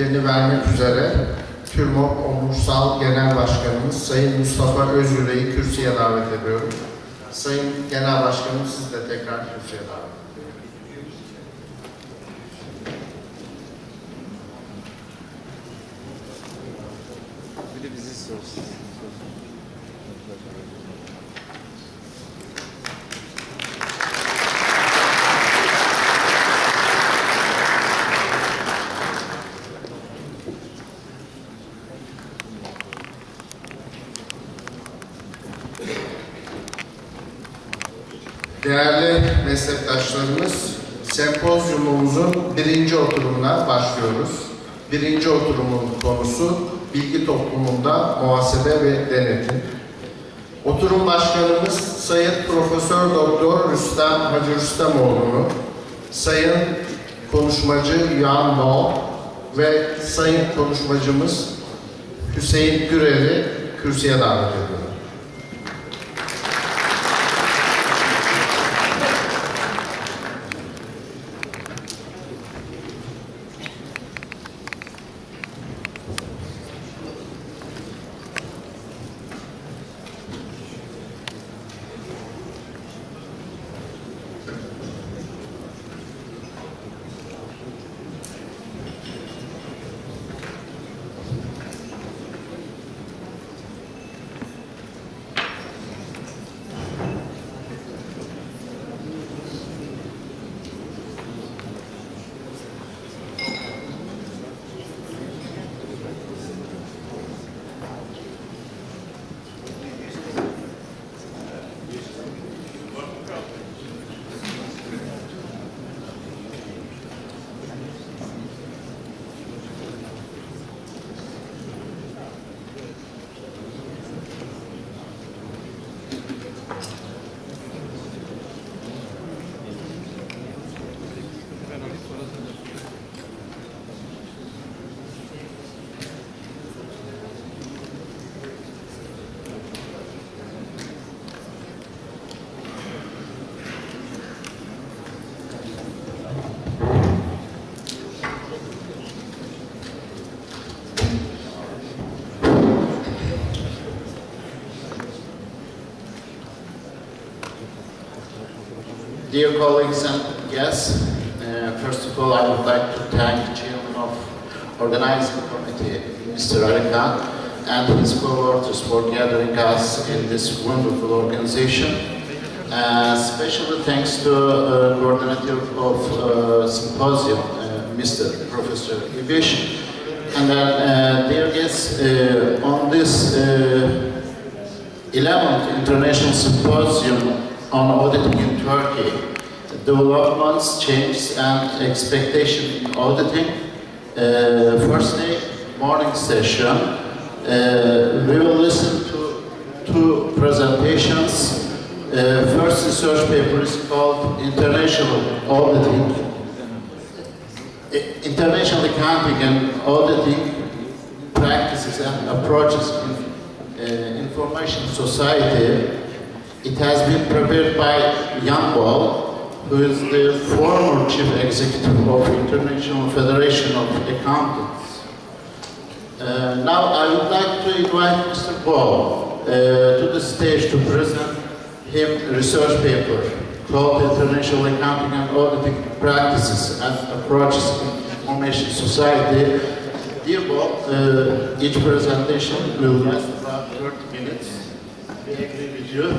bilgilerini vermek üzere TÜRMOP Onursal Genel Başkanımız Sayın Mustafa Özyürek'i kürsüye davet ediyorum. Sayın Genel Başkanım, siz de tekrar kürsüye davet ediyorum. Bir de bizi sorsun. Değerli meslektaşlarımız, sempozyumumuzun birinci oturumuna başlıyoruz. Birinci oturumun konusu bilgi toplumunda muhasebe ve denetim. Oturum başkanımız Sayın Profesör Doktor Rüstem Hacırüstemoğlu'nu, Sayın konuşmacı Yan Bol ve Sayın konuşmacımız Hüseyin Gürel'i kürsüye davet ediyorum. Dear colleagues and guests, first of all, I would like to thank the chairman of organizing committee, Mr. Arikan, and his co-workers for gathering us in this wonderful organization. Special thanks to coordinator of symposium, Mr. Professor İlişkin, and then dear guests, on this 11th International Symposium on auditing in Turkey, developments, changes, and expectation in auditing. First day, morning session. We will listen to two presentations. First research paper is called International Auditing, International Accounting and Auditing Practices and Approaches in Information Society. It has been prepared by Yan Bol, who is the former Chief Executive of International Federation of Accountants. Now I would like to invite Mr. Bol to the stage to present him a research paper called International Accounting and Auditing Practices and Approaches in Information Society. Dear Bol, each presentation will last about 30 minutes. We agree with you.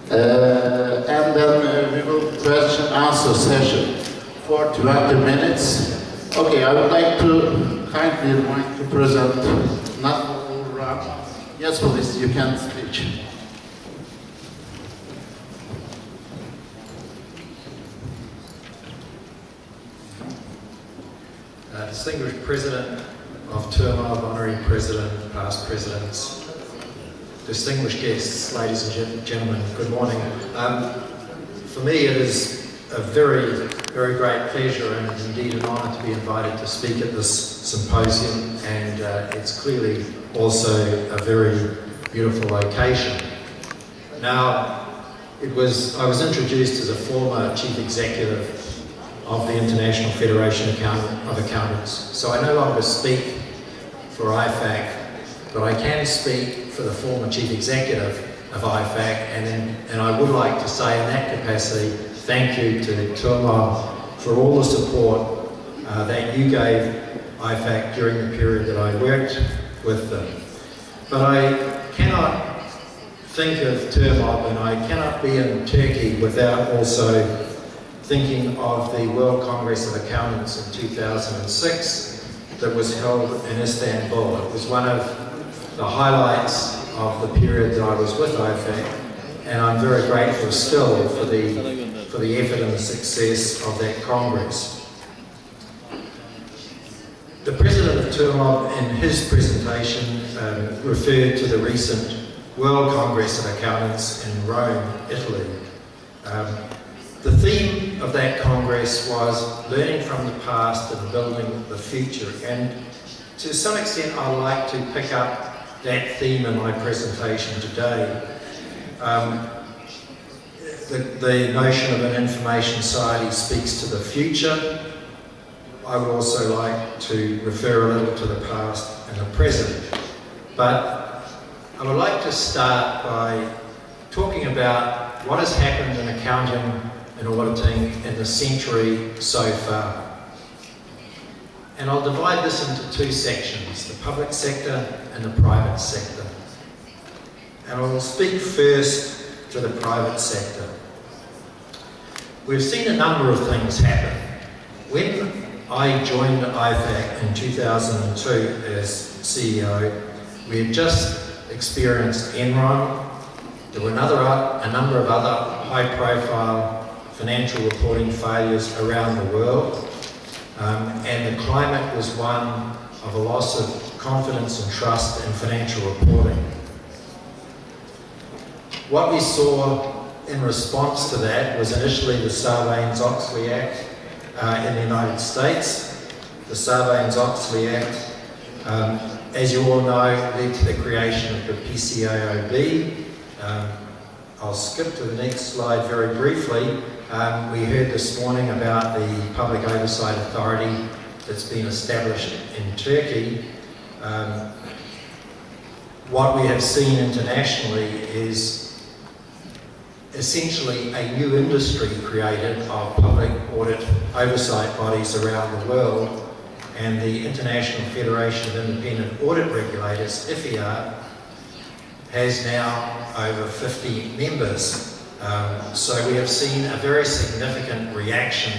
And then we will question answer session for 20 minutes. Okay, I would like to kindly remind to present not all round. Yes, please, you can speak. Distinguished President of TÜRMOP, Honorary President, past Presidents, distinguished guests, ladies and gentlemen, good morning. For me it is a very, very great pleasure and indeed an honour to be invited to speak at this symposium, and it's clearly also a very beautiful location. Now, I was introduced as a former Chief Executive of the International Federation of Accountants. So I no longer speak for IFAC, but I can speak for the former Chief Executive of IFAC, and I would like to say in that capacity, thank you to Tourma for all the support that you gave IFAC during the period that I worked with them. But I cannot think of Tourma, and I cannot be in Turkey without also thinking of the World Congress of Accountants in 2006 that was held in Istanbul. It was one of the highlights of the period that I was with IFAC, and I'm very grateful still for the effort and the success of that Congress. The President of Tourma in his presentation referred to the recent World Congress of Accountants in Rome, Italy. The theme of that Congress was learning from the past and building the future, and to some extent I'd like to pick up that theme in my presentation today. The notion of an information society speaks to the future. I would also like to refer a little to the past and the present. But I would like to start by talking about what has happened in accounting and auditing in the century so far. And I'll divide this into two sections, the public sector and the private sector. And I will speak first to the private sector. We've seen a number of things happen. When I joined IFAC in 2002 as CEO, we had just experienced Enron. There were a number of other high-profile financial reporting failures around the world. And the climate was one of a loss of confidence and trust in financial reporting. What we saw in response to that was initially the Sarbanes-Oxley Act in the United States. The Sarbanes-Oxley Act, as you all know, led to the creation of the PCAOB. I'll skip to the next slide very briefly. We heard this morning about the Public Oversight Authority that's been established in Turkey. What we have seen internationally is essentially a new industry created of public audit oversight bodies around the world, and the International Federation of Independent Audit Regulators, IFIA, has now over 50 members. So we have seen a very significant reaction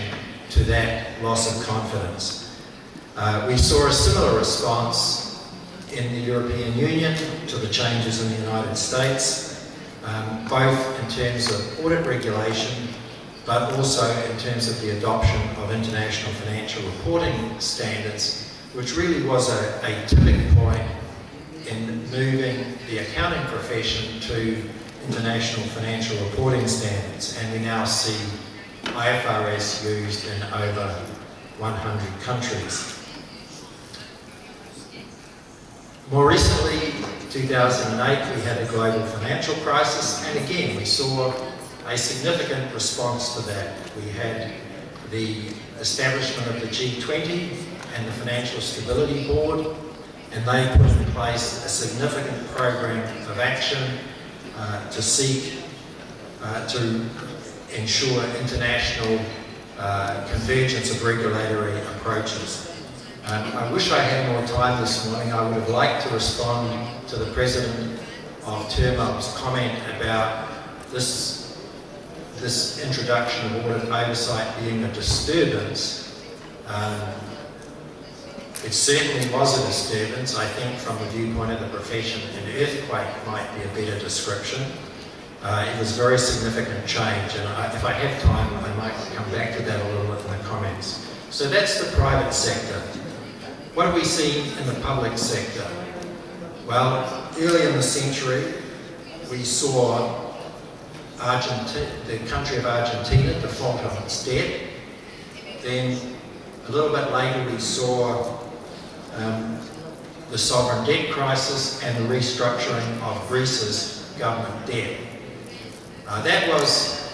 to that loss of confidence. We saw a similar response in the European Union to the changes in the United States, both in terms of audit regulation, but also in terms of the adoption of international financial reporting standards, which really was a tipping point in moving the accounting profession to international financial reporting standards, and we now see IFRS used in over 100 countries. More recently, 2008, we had a global financial crisis, and again we saw a significant response to that. We had the establishment of the G20 and the Financial Stability Board, and they put in place a significant program of action to seek to ensure international convergence of regulatory approaches. I wish I had more time this morning. I would have liked to respond to the President of Tourma's comment about this introduction of audit oversight being a disturbance. It certainly was a disturbance. I think from the viewpoint of the profession, an earthquake might be a better description. It was a very significant change, and if I have time, I might come back to that a little bit in the comments. So that's the private sector. What have we seen in the public sector? Well, early in the century, we saw the country of Argentina default on its debt. Then, a little bit later, we saw the sovereign debt crisis and the restructuring of Greece's government debt. That was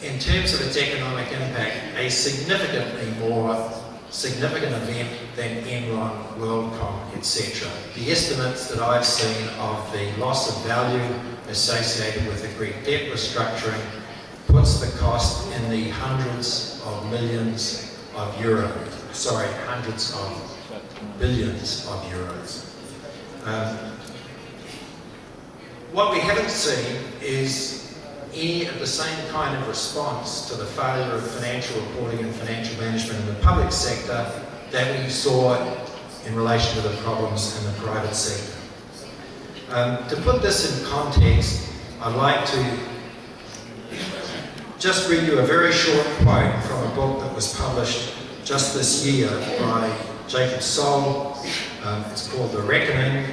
in terms of its economic impact, a significantly more significant event than Enron, WorldCom, etc. The estimates that I've seen of the loss of value associated with the Greek debt restructuring puts the cost in the hundreds of millions of euros. Sorry, hundreds of billions of euros. What we haven't seen is any of the same kind of response to the failure of financial reporting and financial management in the public sector that we saw in relation to the problems in the private sector. To put this in context, I'd like to just read you a very short quote from a book that was published just this year by Jacob Soll. It's called The Reckoning,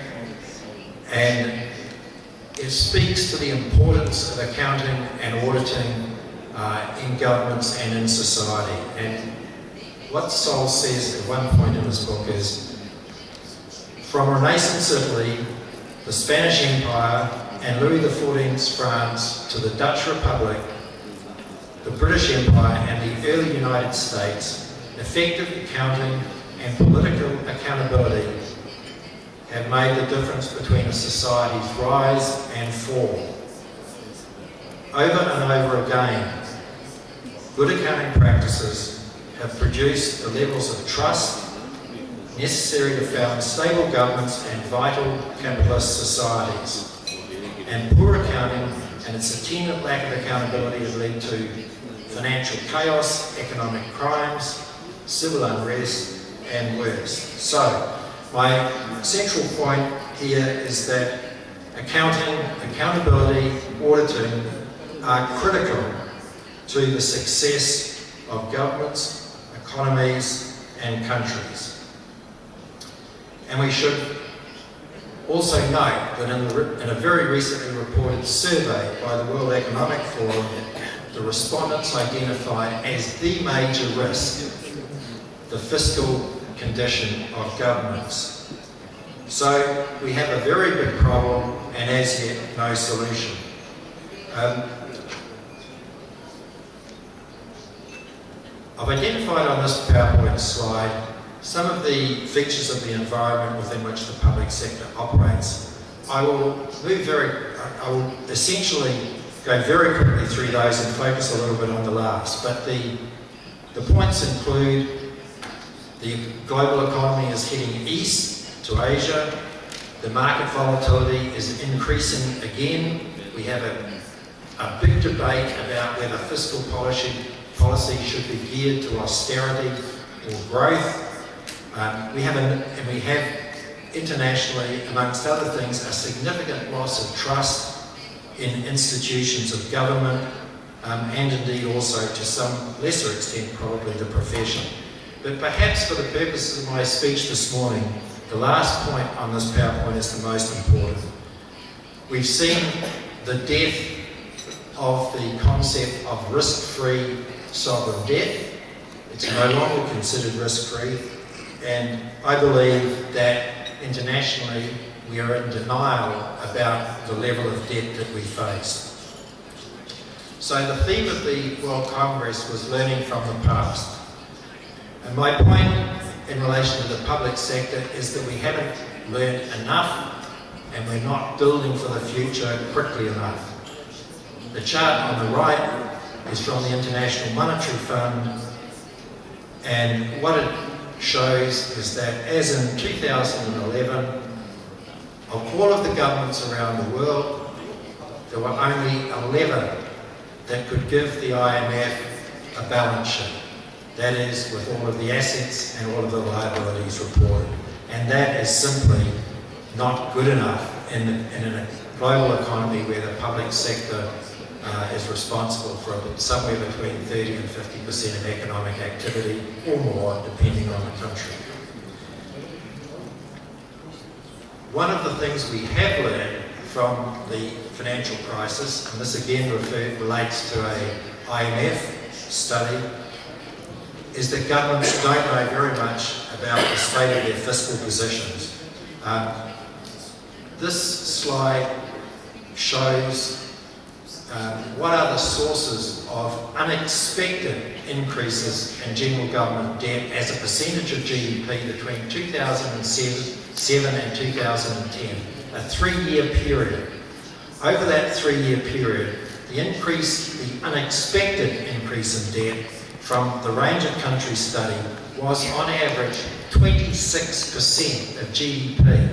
and it speaks to the importance of accounting and auditing in governments and in society. And what Soll says at one point in his book is, from Renaissance Italy, the Spanish Empire, and Louis XIV's France to the Dutch Republic, the British Empire, and the early United States, effective accounting and political accountability have made the difference between a society's rise and fall. Over and over again, good accounting practices have produced the levels of trust necessary to found stable governments and vital capitalist societies. And poor accounting and its attendant lack of accountability have led to financial chaos, economic crimes, civil unrest, and worse. So, my central point here is that accounting, accountability, auditing are critical to the success of governments, economies, and countries. And we should also note that in a very recently reported survey by the World Economic Forum, the respondents identified as the major risk the fiscal condition of governments. So we have a very big problem and as yet no solution. I've identified on this PowerPoint slide some of the features of the environment within which the public sector operates. I will essentially go very quickly through those and focus a little bit on the last. But the points include the global economy is heading east to Asia. The market volatility is increasing again. We have a big debate about whether fiscal policy should be geared to austerity or growth. We have internationally, amongst other things, a significant loss of trust in institutions of government, and indeed also to some lesser extent probably the profession. But perhaps for the purposes of my speech this morning, the last point on this PowerPoint is the most important. We've seen the death of the concept of risk-free sovereign debt. It's no longer considered risk-free. And I believe that internationally we are in denial about the level of debt that we face. So the theme of the World Congress was learning from the past. And my point in relation to the public sector is that we haven't learned enough and we're not building for the future quickly enough. The chart on the right is from the International Monetary Fund, and what it shows is that as in 2011, of all of the governments around the world, there were only 11 that could give the IMF a balance sheet. That is, with all of the assets and all of the liabilities reported. And that is simply not good enough in a global economy where the public sector is responsible for somewhere between 30 and 50% of economic activity or more, depending on the country. One of the things we have learned from the financial crisis, and this again relates to an IMF study, is that governments don't know very much about the state of their fiscal positions. This slide shows what are the sources of unexpected increases in general government debt as a percentage of GDP between 2007 and 2010, a 3-year period. Over that 3-year period, the unexpected increase in debt from the range of countries studied was on average 26% of GDP.